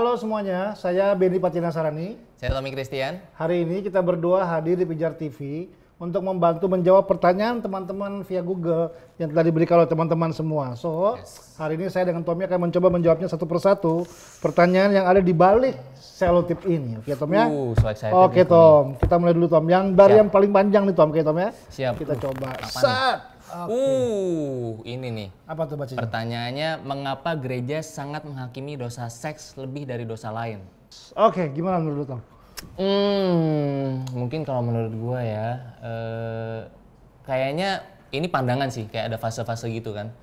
Halo semuanya, saya Benny Patinasarani. Saya Tommy Christian. Hari ini kita berdua hadir di Pijar TV untuk membantu menjawab pertanyaan teman-teman via Google yang telah diberikan oleh teman-teman semua. Hari ini saya dengan Tommy akan mencoba menjawabnya satu persatu pertanyaan yang ada di balik selotip ini. Oke Tom ya? So excited. Oke Tom, kita mulai dulu Tom. Yang dari yang paling panjang nih Tom, oke Tom ya? Siap. Kita coba. Ini nih. Apa tuh bacanya? Pertanyaannya, mengapa gereja sangat menghakimi dosa seks lebih dari dosa lain? Oke, gimana menurut Tom? Mungkin kalau menurut gua ya, kayaknya ini pandangan sih, kayak ada fase-fase gitu kan.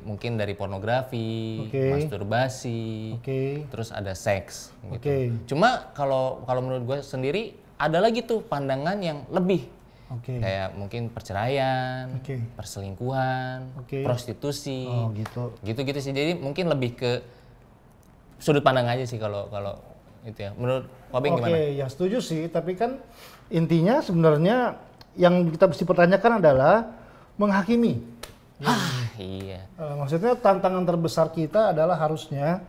Mungkin dari pornografi, masturbasi, terus ada seks gitu. Cuma kalau menurut gua sendiri ada lagi tuh pandangan yang lebih. Kayak mungkin perceraian, perselingkuhan, prostitusi, gitu sih. Jadi mungkin lebih ke sudut pandang aja sih kalau itu ya. Menurut Kobeng gimana? Ya setuju sih. Tapi kan intinya sebenarnya yang kita mesti pertanyakan adalah menghakimi. Iya. Maksudnya tantangan terbesar kita adalah harusnya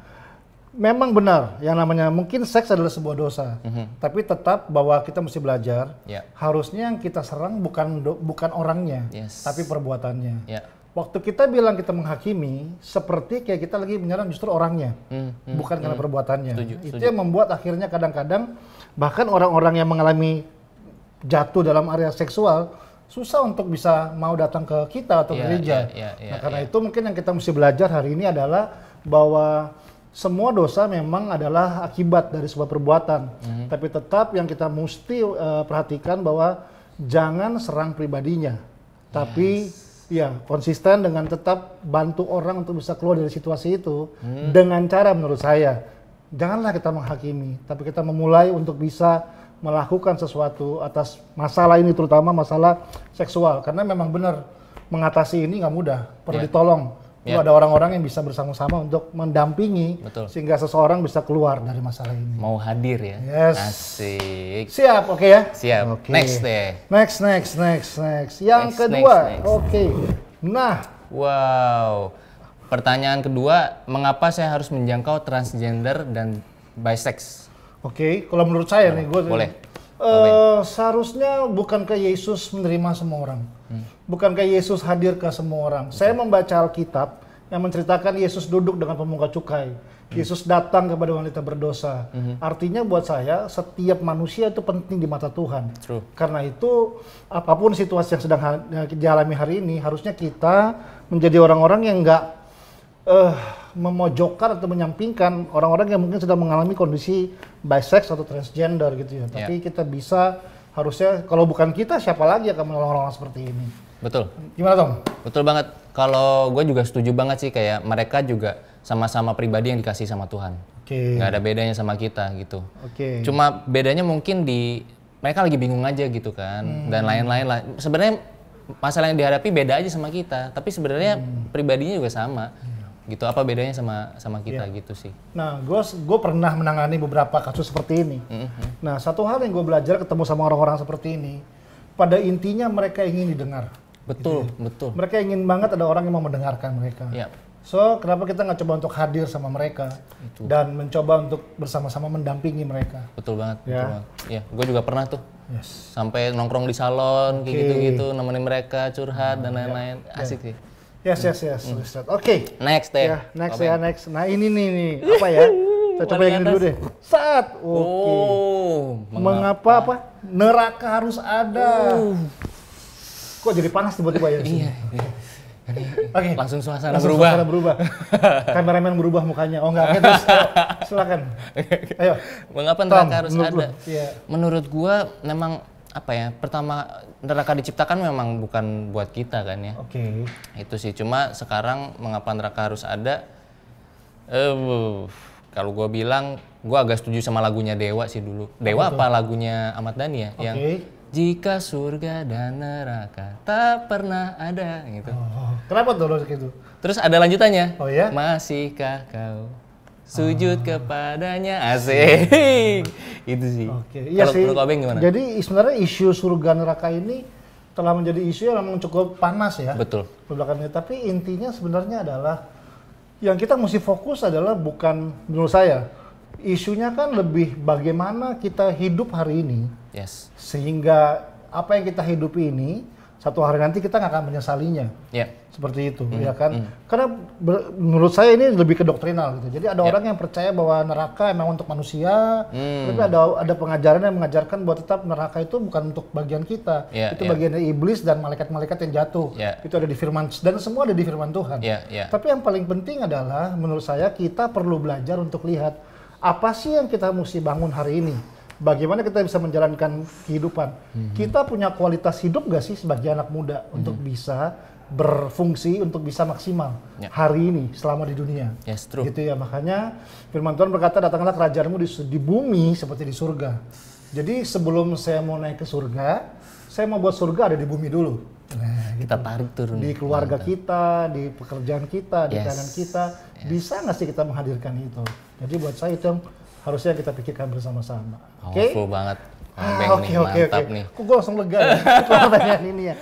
memang benar yang namanya mungkin seks adalah sebuah dosa, tapi tetap bahwa kita mesti belajar. Harusnya yang kita serang bukan orangnya, tapi perbuatannya. Waktu kita bilang kita menghakimi, seperti kayak kita lagi menyerang justru orangnya, bukan karena perbuatannya. Itu yang membuat akhirnya kadang-kadang bahkan orang-orang yang mengalami jatuh dalam area seksual susah untuk bisa mau datang ke kita atau gereja. Karena itu mungkin yang kita mesti belajar hari ini adalah bahwa semua dosa memang adalah akibat dari sebuah perbuatan, tapi tetap yang kita mesti perhatikan bahwa jangan serang pribadinya, tapi ya konsisten dengan tetap bantu orang untuk bisa keluar dari situasi itu dengan cara menurut saya janganlah kita menghakimi, tapi kita memulai untuk bisa melakukan sesuatu atas masalah ini, terutama masalah seksual, karena memang benar mengatasi ini nggak mudah, perlu ditolong. Ada orang-orang yang bisa bersama-sama untuk mendampingi sehingga seseorang bisa keluar dari masalah ini. Mau hadir ya? Yes. Asik. Siap, oke ya? Siap. Next deh. Next. Yang kedua, oke. Nah. Wow. Pertanyaan kedua, mengapa saya harus menjangkau transgender dan bisex? Oke, kalau menurut saya nih, gue boleh. Seharusnya bukankah Yesus menerima semua orang? Bukankah Yesus hadir ke semua orang? Saya membaca Alkitab yang menceritakan Yesus duduk dengan pemungut cukai. Yesus datang kepada wanita berdosa. Artinya buat saya, setiap manusia itu penting di mata Tuhan. Karena itu, apapun situasi yang sedang dialami hari ini, harusnya kita menjadi orang-orang yang nggak memojokkan atau menyampingkan orang-orang yang mungkin sedang mengalami kondisi bisex atau transgender gitu ya. Tapi kita bisa, harusnya kalau bukan kita siapa lagi yang akan menolong orang-orang seperti ini. Betul. Gimana Tom? Betul banget. Kalau gue juga setuju banget sih, kayak mereka juga sama-sama pribadi yang dikasih sama Tuhan. Nggak ada bedanya sama kita gitu. Cuma bedanya mungkin di mereka lagi bingung aja gitu kan, dan lain-lain lah. Sebenarnya masalah yang dihadapi beda aja sama kita, tapi sebenarnya pribadinya juga sama. Gitu, apa bedanya sama kita gitu sih. Nah, gue pernah menangani beberapa kasus seperti ini. Nah, satu hal yang gue belajar ketemu sama orang-orang seperti ini, pada intinya mereka ingin didengar. Betul. Mereka ingin banget ada orang yang mau mendengarkan mereka. So, kenapa kita nggak coba untuk hadir sama mereka dan mencoba untuk bersama-sama mendampingi mereka? Betul banget. Ya, gue juga pernah tuh. Sampai nongkrong di salon kayak gitu-gitu, nemenin mereka curhat dan lain-lain. Asik sih. Yes. Oke. Next deh. Next. Nah ini nih apa ya? Kita coba yang ini dulu deh. Mengapa neraka harus ada? Kok jadi panas tiba-tiba ya? Iya. Oke. Langsung suasana berubah. Kameramen berubah mukanya. Oh enggak, terus silakan. Ayo. Mengapa neraka harus ada? Menurut gua memang apa ya, pertama neraka diciptakan memang bukan buat kita kan ya. Itu sih, cuma sekarang mengapa neraka harus ada, kalau gue bilang gue agak setuju sama lagunya Dewa sih dulu. Dewa apa lagunya Ahmad Dhani ya, yang jika surga dan neraka tak pernah ada gitu. Kenapa tuh lo gitu? Terus ada lanjutannya. Ya? Masihkah kau sujud kepadanya, asik. Itu sih. Iya sih. Kalau Kobeng gimana? Jadi sebenarnya isu surga neraka ini telah menjadi isu yang memang cukup panas ya. Betul. Belakangan ini. Tapi intinya sebenarnya adalah yang kita mesti fokus adalah bukan, menurut saya, isunya kan lebih bagaimana kita hidup hari ini. Yes. Sehingga apa yang kita hidupi ini satu hari nanti kita nggak akan menyesalinya. Seperti itu, ya kan? Karena menurut saya ini lebih ke doktrinal gitu. Jadi ada orang yang percaya bahwa neraka emang untuk manusia, tapi ada pengajaran yang mengajarkan bahwa tetap neraka itu bukan untuk bagian kita. Itu bagian dari iblis dan malaikat-malaikat yang jatuh. Itu ada di firman, dan semua ada di firman Tuhan. Tapi yang paling penting adalah menurut saya kita perlu belajar untuk lihat apa sih yang kita mesti bangun hari ini. Bagaimana kita bisa menjalankan kehidupan. Kita punya kualitas hidup gak sih sebagai anak muda untuk bisa berfungsi, untuk bisa maksimal hari ini selama di dunia. Yes, true. Gitu ya, makanya firman Tuhan berkata, datanglah kerajaanmu di bumi seperti di surga. Jadi sebelum saya mau naik ke surga, saya mau buat surga ada di bumi dulu. Nah, kita tarik turun. Di keluarga kita, di pekerjaan kita, di kanan kita. Bisa nggak sih kita menghadirkan itu? Jadi buat saya itu yang harusnya kita pikirkan bersama-sama. Oke? Full banget. Oke. Nih. Kok gue langsung lega ya setelah pertanyaan ini ya.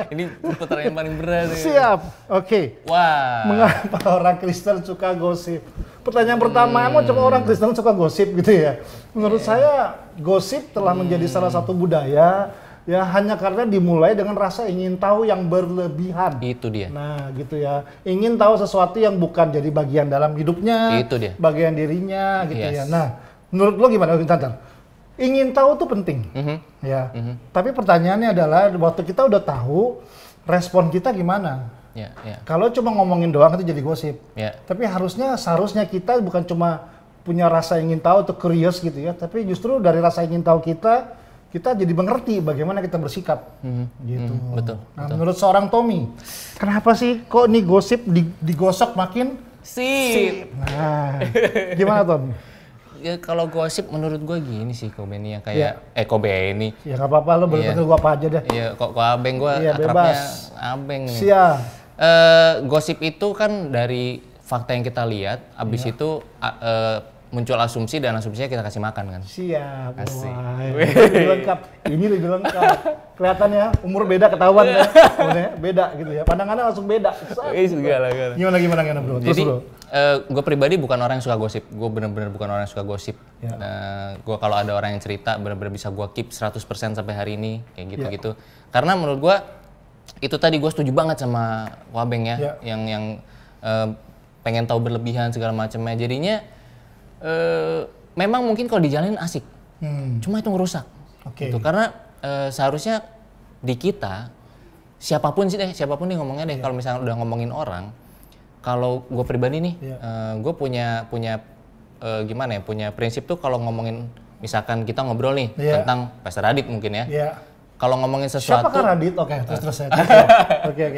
Ini pertanyaan paling berat. Siap. Oke. Wah. Mengapa orang Kristen suka gosip? Pertanyaan pertama, emang cuma orang Kristen suka gosip gitu ya? Menurut saya gosip telah menjadi salah satu budaya ya hanya karena dimulai dengan rasa ingin tahu yang berlebihan. Itu dia. Nah, gitu ya. Ingin tahu sesuatu yang bukan jadi bagian dalam hidupnya, itu dia. Bagian dirinya gitu ya. Nah, menurut lo gimana, Tantan? Ingin tahu tuh penting, ya. Tapi pertanyaannya adalah waktu kita udah tahu, respon kita gimana? Kalau cuma ngomongin doang itu jadi gosip. Tapi seharusnya kita bukan cuma punya rasa ingin tahu atau curious gitu ya, tapi justru dari rasa ingin tahu kita jadi mengerti bagaimana kita bersikap, gitu. Betul. Nah, menurut seorang Tommy, kenapa sih kok nih gosip digosok makin sip? Nah, gimana Tom? Ya kalau gosip menurut gue gini sih, Kobe ini yang kayak Kobe ini. Ya nggak apa-apa, lo boleh panggil gue apa aja deh. Iya, kok Abeng gue akrabnya Abeng nih. Siap. Gosip itu kan dari fakta yang kita lihat, abis itu muncul asumsi dan asumsinya kita kasih makan kan. Siap. Lebih lengkap. Ini lebih lengkap. Kelihatannya umur beda ketahuan ya. Beda gitu ya. Pandangannya langsung beda. Gimana bro? Jadi gue pribadi bukan orang yang suka gosip. Gue bener-bener bukan orang yang suka gosip. Gue kalau ada orang yang cerita bener-bener bisa gue keep 100% sampai hari ini kayak gitu-gitu. Karena menurut gue itu tadi gue setuju banget sama Wabeng ya. Yang pengen tahu berlebihan segala macamnya. Jadinya memang mungkin kalau dijalanin asik, cuma itu ngerusak. Gitu. Karena seharusnya di kita siapapun nih ngomongnya deh. Kalau misalnya udah ngomongin orang, kalau gue pribadi nih, gue punya punya prinsip tuh kalau ngomongin misalkan kita ngobrol nih tentang Pastor Radit mungkin ya. Kalau ngomongin sesuatu. Siapakah Radit? Terus ya. Oke.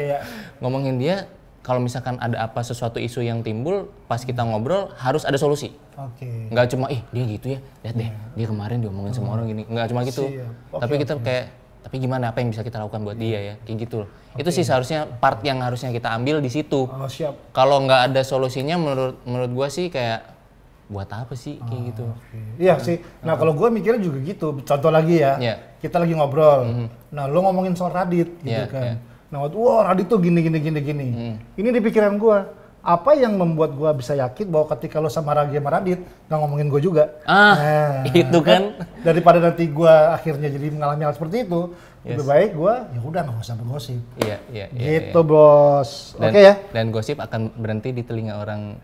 Ngomongin dia. Kalau misalkan ada apa sesuatu isu yang timbul, pas kita ngobrol harus ada solusi. Nggak cuma, dia gitu ya, lihat deh, dia kemarin diomongin sama orang gini. Nggak cuma gitu. Tapi kita tapi gimana, apa yang bisa kita lakukan buat dia ya, kayak gitu loh. Itu sih seharusnya part yang harusnya kita ambil di situ. Kalau nggak ada solusinya, menurut gua sih kayak, buat apa sih kayak gitu. Iya sih. Nah kalau gua mikirnya juga gitu. Contoh lagi ya, kita lagi ngobrol. Nah lo ngomongin soal Radit gitu kan. Nah, wah Radit tuh gini. Ini di pikiran gue. Apa yang membuat gue bisa yakin bahwa ketika lo sama Radit nggak ngomongin gue juga. Itu kan. Daripada nanti gue akhirnya jadi mengalami hal seperti itu, lebih baik gue ya udah nggak usah bergosip. Iya. Gitu bos. Oke ya. Dan gosip akan berhenti di telinga orang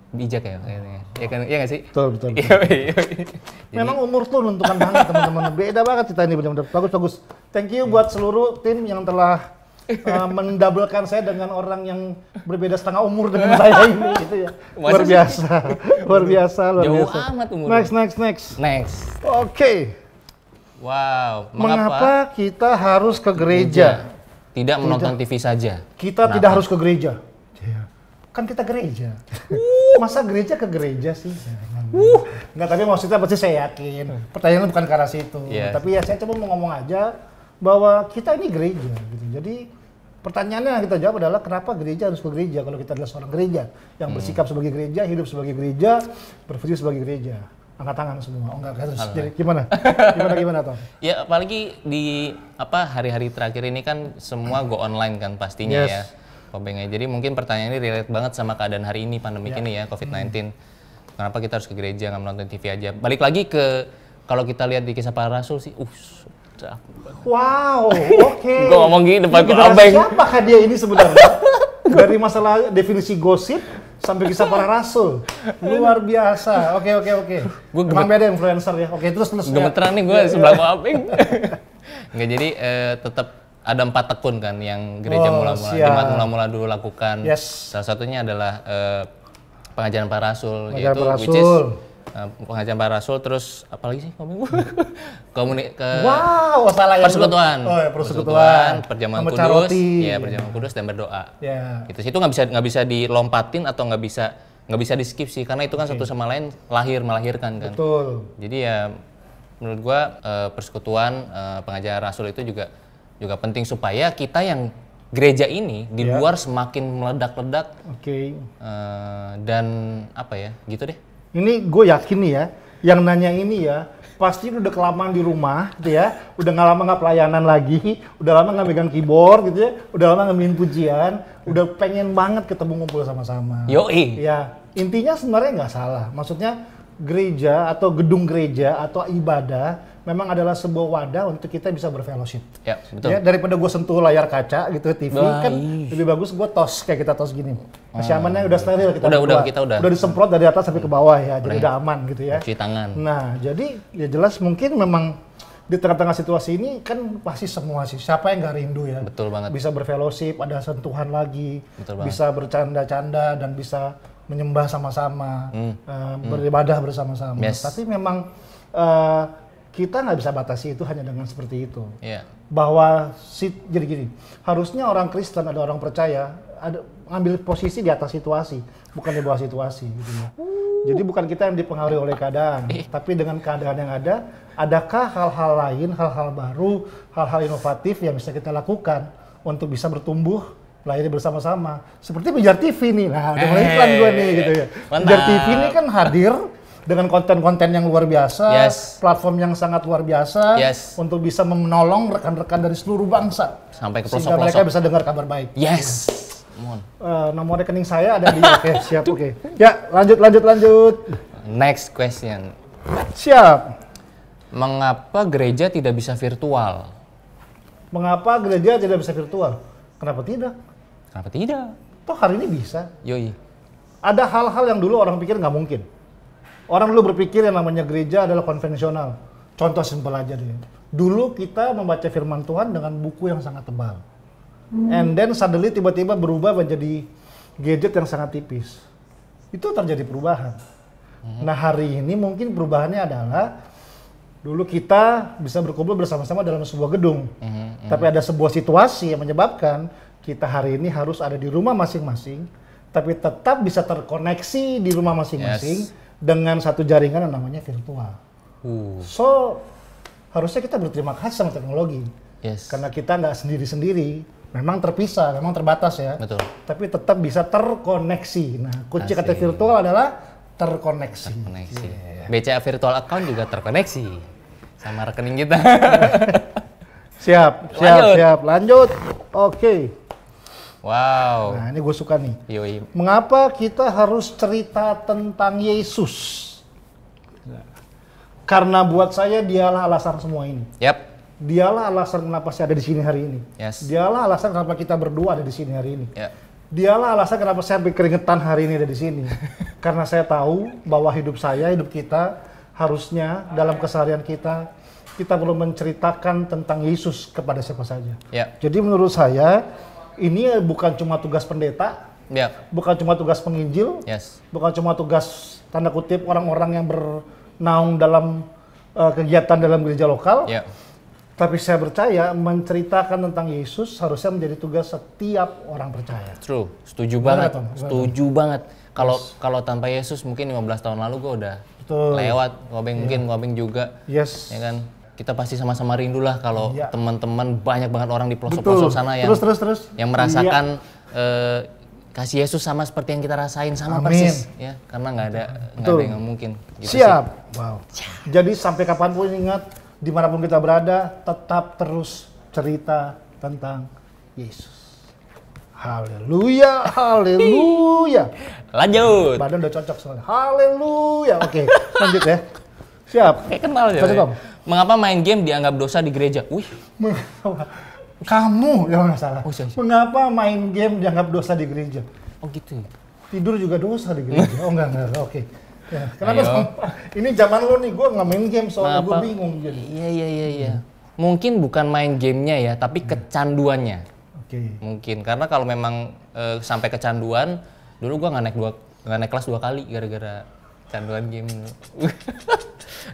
bijak ya kayaknya. Iya nggak sih? Betul. Memang umur tuh menentukan banget teman-teman. Beda banget kita ini benar-benar. Bagus. Thank you buat seluruh tim yang telah mendabelkan saya dengan orang yang berbeda setengah umur dengan saya ini gitu ya. Luar biasa. Jauh amat umur. Next. Oke. Wow. Mengapa kita harus ke gereja? Tidak menonton TV saja. Kita tidak harus ke gereja. Kan kita gereja. Masa gereja ke gereja sih? Enggak, tapi maksudnya pasti saya yakin. Pertanyaannya bukan ke arah situ. Tapi ya saya coba mau ngomong aja bahwa kita ini gereja gitu. Jadi pertanyaannya yang kita jawab adalah kenapa gereja harus ke gereja kalau kita adalah seorang gereja yang bersikap sebagai gereja, hidup sebagai gereja, berfungsi sebagai gereja. Angkat tangan semua. Enggak harus. Jadi gimana Tom? Ya apalagi di hari-hari terakhir ini kan semua go online kan pastinya ya. Jadi mungkin pertanyaan ini relate banget sama keadaan hari ini pandemik ini ya COVID-19. Kenapa kita harus ke gereja, nggak menonton TV aja? Balik lagi ke kalau kita lihat di Kisah Para Rasul sih, wow, oke. Gue ngomong gini depan Abeng. Siapakah dia ini sebenarnya? Dari masalah definisi gosip sampai Kisah Para Rasul, luar biasa. Oke. Memang beda influencer ya. Oke, terus. Gemeteran nih gue sebelah Ko Abeng. Nggak, jadi tetap ada 4 tekun kan yang gereja jemaat mula-mula dulu lakukan. Salah satunya adalah pengajaran para rasul, yaitu which is pengajaran para rasul, terus apalagi sih persekutuan, perjamuan kudus, perjamuan kudus dan berdoa. Itu nggak bisa dilompatin atau nggak bisa di skip sih, karena itu kan satu sama lain melahirkan kan. Betul. Jadi ya menurut gua persekutuan, pengajaran rasul itu juga penting supaya kita yang gereja ini di luar semakin meledak-ledak. Dan apa ya, gitu deh. Ini gue yakin nih ya, yang nanya ini ya, pasti udah kelamaan di rumah gitu ya, udah nggak lama nggak pelayanan lagi, udah lama nggak megang keyboard gitu ya, udah lama nggak main pujian, udah pengen banget ketemu ngumpul sama-sama. Yoi. Ya, intinya sebenarnya nggak salah. Maksudnya gereja atau gedung gereja atau ibadah memang adalah sebuah wadah untuk kita bisa berfellowship. Ya, betul. Ya, daripada gue sentuh layar kaca gitu TV kan lebih bagus gue tos kayak kita tos gini. Nyamannya udah steril kita. Udah disemprot dari atas sampai ke bawah ya, jadi udah aman gitu ya. Cuci tangan. Nah, jadi ya jelas mungkin memang di tengah-tengah situasi ini kan pasti semua sih, siapa yang nggak rindu ya. Betul banget. Bisa berfellowship, ada sentuhan lagi, bisa bercanda-canda dan bisa menyembah sama-sama, beribadah bersama-sama. Tapi memang kita nggak bisa batasi itu hanya dengan seperti itu. Bahwa jadi gini, harusnya orang Kristen ada orang percaya ambil posisi di atas situasi, bukan di bawah situasi gitu ya. Jadi bukan kita yang dipengaruhi oleh keadaan, tapi dengan keadaan yang ada, adakah hal-hal lain, hal-hal baru, hal-hal inovatif yang bisa kita lakukan untuk bisa bertumbuh lahir bersama-sama. Seperti Pijar TV nih, nah udah mulai iklan gue nih gitu ya. Pijar TV ini kan hadir dengan konten-konten yang luar biasa, platform yang sangat luar biasa, untuk bisa menolong rekan-rekan dari seluruh bangsa sampai ke pelosok-pelosok, sehingga mereka bisa dengar kabar baik. Nomor rekening saya ada di siap. Ya, lanjut. Next question. Siap. Mengapa gereja tidak bisa virtual? Mengapa gereja tidak bisa virtual? Kenapa tidak? Toh hari ini bisa. Yoi. Ada hal-hal yang dulu orang pikir nggak mungkin. Orang dulu berpikir yang namanya gereja adalah konvensional. Contoh simpel aja deh. Dulu kita membaca firman Tuhan dengan buku yang sangat tebal. And then suddenly tiba-tiba berubah menjadi gadget yang sangat tipis. Itu terjadi perubahan. Nah hari ini mungkin perubahannya adalah dulu kita bisa berkumpul bersama-sama dalam sebuah gedung. Tapi ada sebuah situasi yang menyebabkan kita hari ini harus ada di rumah masing-masing, tapi tetap bisa terkoneksi di rumah masing-masing dengan satu jaringan yang namanya virtual. So, harusnya kita berterima kasih sama teknologi. Karena kita nggak sendiri-sendiri, memang terpisah, memang terbatas ya. Betul. Tapi tetap bisa terkoneksi. Nah, kunci kata virtual adalah terkoneksi. BCA virtual account juga terkoneksi sama rekening kita. Siap. Lanjut. Oke. Wow. Nah, ini gue suka nih. Yoi. Mengapa kita harus cerita tentang Yesus? Karena buat saya dialah alasan semua ini. Dialah alasan kenapa saya ada di sini hari ini. Dialah alasan kenapa kita berdua ada di sini hari ini. Dialah alasan kenapa saya sampai keringetan hari ini ada di sini. Karena saya tahu bahwa hidup kita harusnya dalam keseharian kita perlu menceritakan tentang Yesus kepada siapa saja. Jadi menurut saya ini bukan cuma tugas pendeta, bukan cuma tugas penginjil, bukan cuma tugas tanda kutip orang-orang yang bernaung dalam kegiatan dalam gereja lokal. Tapi saya percaya menceritakan tentang Yesus harusnya menjadi tugas setiap orang percaya. True, setuju banget. Kalau tanpa Yesus mungkin 15 tahun lalu gue udah lewat. Ngobeng juga. Ya kan? Kita pasti sama-sama rindu lah kalau teman-teman banyak banget orang di pelosok-pelosok sana yang yang merasakan kasih Yesus sama seperti yang kita rasain sama persis ya, karena nggak ada yang mungkin. Gitu Siap. Sih. Wow. Jadi sampai kapanpun ingat, dimanapun kita berada, tetap terus cerita tentang Yesus. Haleluya, haleluya. Lanjut. Badan udah cocok soalnya. Haleluya. Oke, lanjut ya. Siap. Kayak kenal ya. Mengapa main game dianggap dosa di gereja? Wih. Kamu yang nggak salah. Mengapa main game dianggap dosa di gereja? Oh gitu. Tidur juga dosa di gereja. Oh enggak. Oke. Ya, kenapa? Ini zaman lo nih, gue nggak main game soalnya gue bingung jadi. Iya. Mungkin bukan main gamenya ya, tapi kecanduannya. Mungkin karena kalau memang sampai kecanduan, dulu gue nggak naik kelas 2 kali gara-gara canduan game.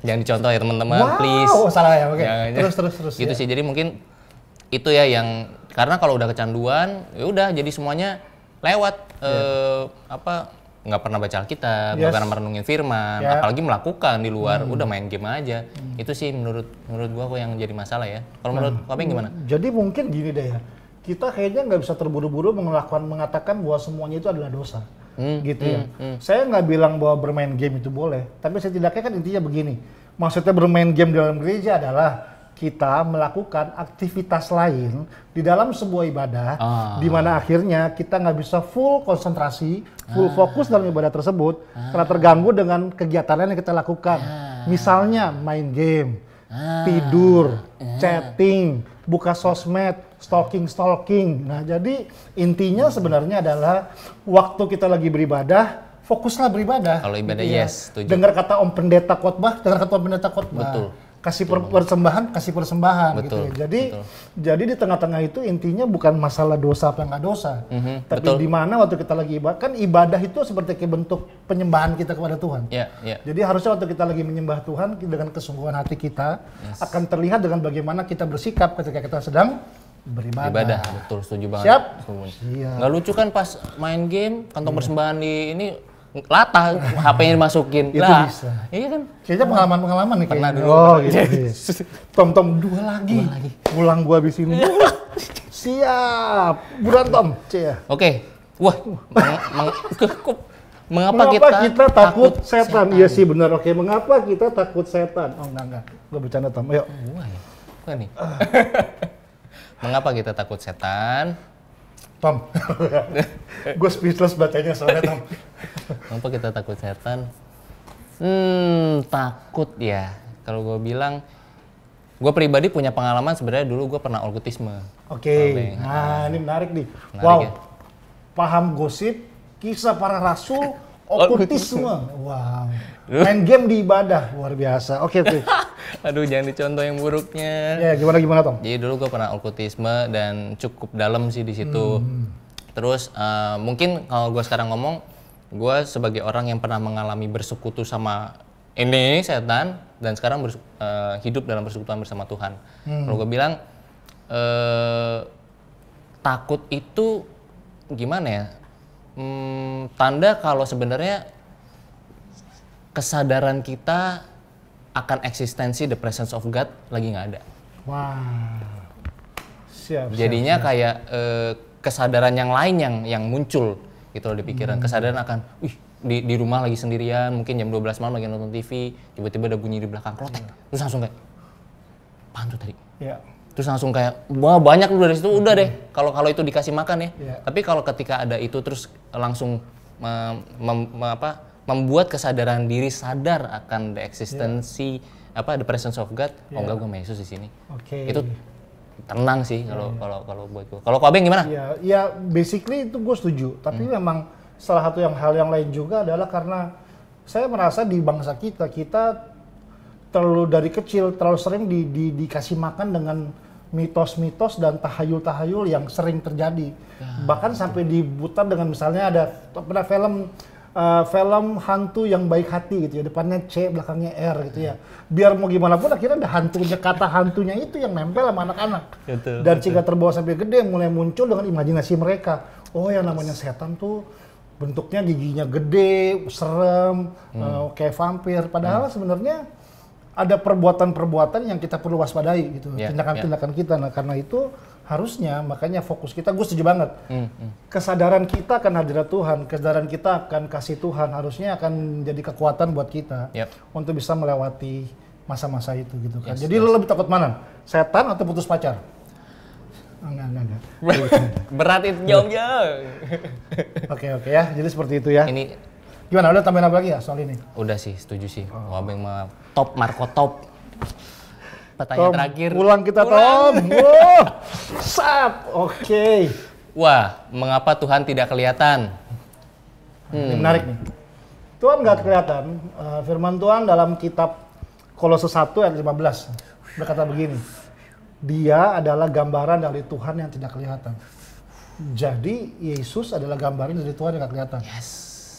Jangan dicontoh ya teman-teman, please. Oh salah ya, oke. Terus. Gitu sih, jadi mungkin itu ya yang karena kalau udah kecanduan, ya udah jadi semuanya lewat nggak pernah baca Alkitab, nggak pernah merenungin firman, apalagi melakukan di luar, udah main game aja. Itu sih menurut gua kok yang jadi masalah ya. Kalau menurut Pak gimana? Jadi mungkin gini deh ya, kita kayaknya nggak bisa terburu-buru mengatakan bahwa semuanya itu adalah dosa, gitu ya. Saya nggak bilang bahwa bermain game itu boleh, tapi setidaknya kan intinya begini. Maksudnya bermain game dalam gereja adalah kita melakukan aktivitas lain di dalam sebuah ibadah, di mana akhirnya kita nggak bisa full konsentrasi, full fokus dalam ibadah tersebut, karena terganggu dengan kegiatan lain yang kita lakukan. Misalnya main game, tidur, chatting, buka sosmed, stalking. Nah, jadi intinya sebenarnya adalah waktu kita lagi beribadah, fokuslah beribadah. Kalau ibadah setuju. Dengar kata Om Pendeta khotbah, Betul. Kasih persembahan gitu ya. Jadi di tengah-tengah itu intinya bukan masalah dosa apa nggak dosa, tapi di mana waktu kita lagi ibadah, kan ibadah itu seperti bentuk penyembahan kita kepada Tuhan. Jadi harusnya waktu kita lagi menyembah Tuhan dengan kesungguhan hati kita akan terlihat dengan bagaimana kita bersikap ketika kita sedang beribadah. Betul, setuju banget. Siap. Nggak lucu kan pas main game kantong persembahan di ini latah, HP-nya dimasukin. Itu bisa. Iya kan? Kayaknya pengalaman nih. Pernah dulu. Oh gitu. Tom, 2 lagi. Pulang gua habis ini. Siap. Buruan Tom. Oke. Wah. Mengapa kita takut setan? Iya sih benar. Oke, mengapa kita takut setan? Oh enggak. Gua bercanda Tom. Ayo. Wah nih. Mengapa kita takut setan? Tom, gue speechless bacanya soalnya Tom. Kenapa kita takut setan? Takut ya. Kalau gue bilang, gue pribadi punya pengalaman sebenarnya dulu gue pernah okkultisme. Oke. Nah ini menarik nih. Wow, ya? Paham gosip, kisah para rasul, okkultisme. Wow. Main game di ibadah, luar biasa. Oke. Aduh, jangan dicontoh yang buruknya. Ya, gimana Tom? Jadi dulu gue pernah okkultisme dan cukup dalam sih di situ. Terus mungkin kalau gue sekarang ngomong, gue sebagai orang yang pernah mengalami bersekutu sama ini setan dan sekarang hidup dalam persekutuan bersama Tuhan. Kalau gue bilang takut itu gimana ya? Tanda kalau sebenarnya kesadaran kita akan eksistensi the presence of God lagi nggak ada. Wow. Siap. Jadinya kayak kesadaran yang lain yang muncul gitu loh di pikiran. Kesadaran akan, di rumah lagi sendirian, mungkin jam 12 malam lagi nonton TV, tiba-tiba ada bunyi di belakang klotek. Terus langsung kayak, apaan tuh tadi? Ya. Terus langsung kayak, wah banyak lu dari situ, udah deh. Kalau itu dikasih makan ya. Tapi kalau ketika ada itu terus langsung membuat kesadaran diri sadar akan the eksistensi the presence of God. Oh enggak, gue sama Yesus di sini. Itu tenang sih kalau buat gue. Kalau Abeng gimana? Ya basically itu gue setuju. Tapi memang salah satu hal yang lain juga adalah karena saya merasa di bangsa kita terlalu dari kecil terlalu sering dikasih makan dengan mitos-mitos dan tahayul-tahayul yang sering terjadi. Bahkan sampai dibuta dengan misalnya ada film hantu yang baik hati gitu ya, depannya C, belakangnya R gitu ya. Biar mau gimana pun akhirnya ada hantunya, kata hantunya itu yang nempel sama anak-anak. Dan jika terbawa sampai gede mulai muncul dengan imajinasi mereka. Oh yang namanya setan tuh bentuknya giginya gede, serem, kayak vampir. Padahal sebenarnya ada perbuatan-perbuatan yang kita perlu waspadai gitu, tindakan-tindakan kita. Nah karena itu harusnya makanya fokus kita, gue setuju banget. Kesadaran kita akan hadirat Tuhan, kesadaran kita akan kasih Tuhan harusnya akan jadi kekuatan buat kita untuk bisa melewati masa-masa itu gitu kan. Jadi lo lebih takut mana? Setan atau putus pacar? Enggak. Berat itu jawabnya. Oke ya, jadi seperti itu ya. Ini gimana, udah tambahin apa lagi ya soal ini? Udah sih, setuju sih. Wabeng mah top, Marco top. Pertanyaan terakhir. Pulang kita Tom. Wow. Sap. Oke. Wah, mengapa Tuhan tidak kelihatan? Ini menarik nih. Tuhan nggak kelihatan. Firman Tuhan dalam kitab Kolose 1 ayat 15 berkata begini. Dia adalah gambaran dari Tuhan yang tidak kelihatan. Jadi Yesus adalah gambaran dari Tuhan yang nggak kelihatan. Yes.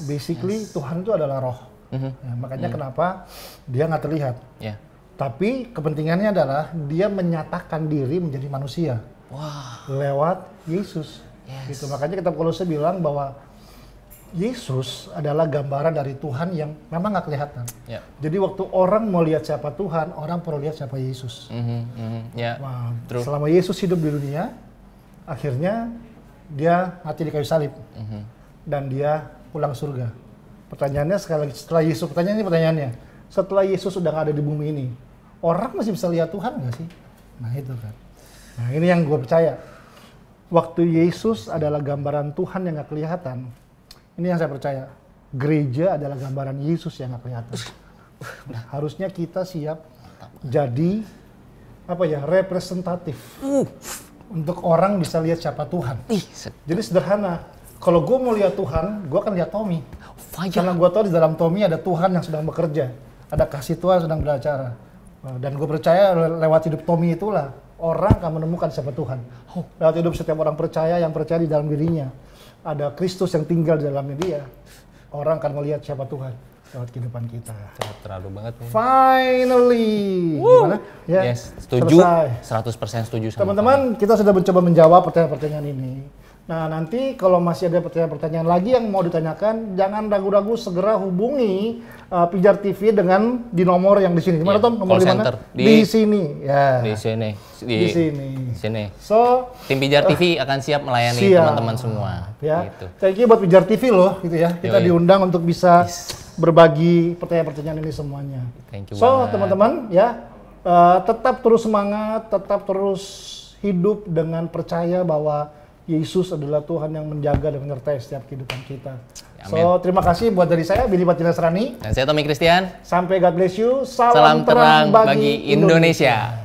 Basically Tuhan itu adalah roh. Ya, makanya kenapa dia nggak terlihat. Yeah. Tapi kepentingannya adalah dia menyatakan diri menjadi manusia. Lewat Yesus. Gitu. Makanya kitab Kolose bilang bahwa Yesus adalah gambaran dari Tuhan yang memang nggak kelihatan. Yeah. Jadi waktu orang mau lihat siapa Tuhan, orang perlu lihat siapa Yesus. Yeah. Nah, selama Yesus hidup di dunia, akhirnya dia mati di kayu salib dan dia pulang surga. Pertanyaannya sekali lagi, setelah Yesus sudah nggak ada di bumi ini, orang masih bisa lihat Tuhan nggak sih? Nah itu kan. Nah ini yang gue percaya. Waktu Yesus adalah gambaran Tuhan yang nggak kelihatan. Ini yang saya percaya. Gereja adalah gambaran Yesus yang nggak kelihatan. Nah, harusnya kita siap jadi representatif untuk orang bisa lihat siapa Tuhan. Jadi sederhana. Kalau gue mau lihat Tuhan, gue akan lihat Tommy. Karena gue tahu di dalam Tommy ada Tuhan yang sedang bekerja, ada kasih Tuhan sedang beracara. Dan gue percaya lewat hidup Tommy itulah orang akan menemukan siapa Tuhan. Lewat hidup setiap orang percaya yang percaya di dalam dirinya, ada Kristus yang tinggal di dalamnya dia. Orang akan melihat siapa Tuhan lewat kehidupan kita. Terlalu banget nih. Finally. Gimana? Ya, yes, setuju. Selesai. 100% setuju sama teman-teman, kita sudah mencoba menjawab pertanyaan-pertanyaan ini. Nah, nanti kalau masih ada pertanyaan-pertanyaan lagi yang mau ditanyakan, jangan ragu-ragu segera hubungi Pijar TV di nomor yang di sini. Gimana Tom? Nomor di mana? Di sini. Ya. Di sini. Di sini. So, tim Pijar TV akan siap melayani teman-teman semua. Ya. Gitu. Thank you buat Pijar TV loh, gitu ya. Kita diundang untuk bisa berbagi pertanyaan-pertanyaan ini semuanya. Thank you so, teman-teman ya, tetap terus semangat, tetap terus hidup dengan percaya bahwa Yesus adalah Tuhan yang menjaga dan menyertai setiap kehidupan kita. Amin. So, terima kasih buat dari saya, Billy Patila Serani. Dan saya Tommy Christian. Sampai God bless you. Salam terang bagi Indonesia.